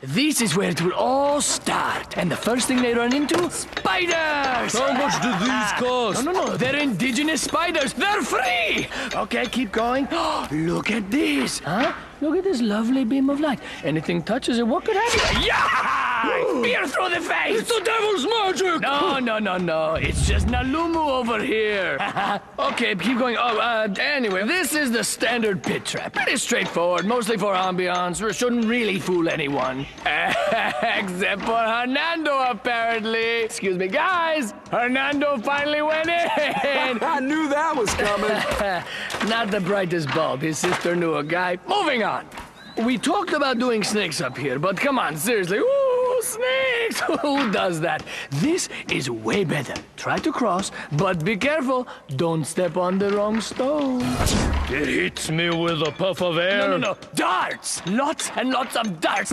This is where it will all start. And the first thing they run into? Spiders! How much do these cost? No. They're indigenous spiders. They're free! Okay, keep going. Look at this. Huh? Look at this lovely beam of light. Anything touches it, what could happen? Yeah! Spear through the face! It's the devil's magic! No. It's just Nalumu over here. Okay, keep going. Anyway, this is the standard pit trap. Pretty straightforward, mostly for ambiance. We shouldn't really fool anyone. Except for Hernando, apparently. Excuse me, guys. Hernando finally went in. I knew that was coming. Not the brightest bulb. His sister knew a guy. Moving on. We talked about doing snakes up here, but come on, seriously. Ooh, snakes! Who does that? This is way better. Try to cross, but be careful. Don't step on the wrong stone. It hits me with a puff of air. No. Darts! Lots and lots of darts.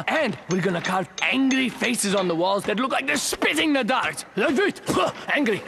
And we're gonna carve angry faces on the walls that look like they're spitting the darts. Angry.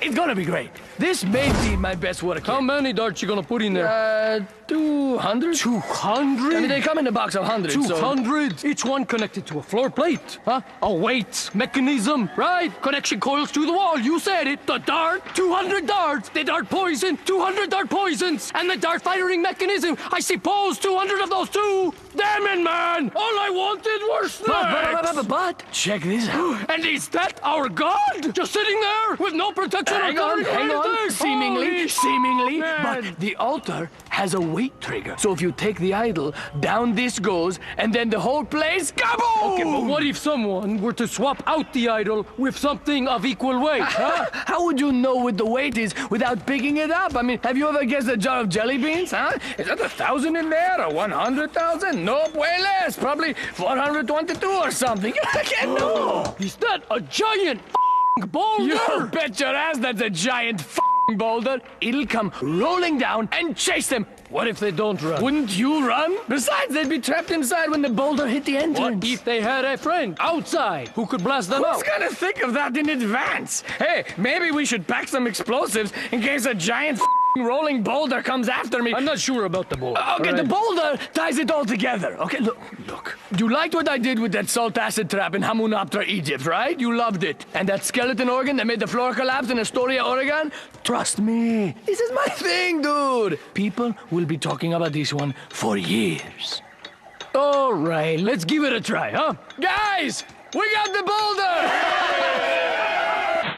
It's gonna be great. This may be my best work. How many darts you gonna put in there? 200? 200? I mean, they come in a box of hundreds. 200? Each one connected to a floor plate, huh? A weight mechanism, right? Connection coils to the wall, you said it. The dart, 200 darts. The dart poison, 200 dart poisons. And the dart firing mechanism, I suppose 200 of those too. Damn it, man! All I wanted were snakes! But check this out. And is that our god? Just sitting there with no protection or Hang guard or on. anything? Seemingly. man. But the altar has a weight trigger. So if you take the idol, down this goes, and then the whole place, kaboom! Okay, but what if someone were to swap out the idol with something of equal weight, huh? How would you know what the weight is without picking it up? I mean, have you ever guessed a jar of jelly beans, huh? Is that 1,000 in there or 100,000? Nope, way less. Probably 422 or something. I can't know. Is that a giant boulder? You bet your ass that's a giant boulder. It'll come rolling down and chase them. What if they don't run? Wouldn't you run? Besides, they'd be trapped inside when the boulder hit the entrance. What if they had a friend outside who could blast them Who's out? gonna think of that in advance? Hey, maybe we should pack some explosives in case a giant rolling boulder comes after me. I'm not sure about the boulder. Okay, the boulder ties it all together. Okay, look. You liked what I did with that salt acid trap in Hamunaptra, Egypt, right? You loved it. And that skeleton organ that made the floor collapse in Astoria, Oregon? Trust me, this is my thing, dude. People will be talking about this one for years. All right, let's give it a try, huh? Guys, we got the boulder!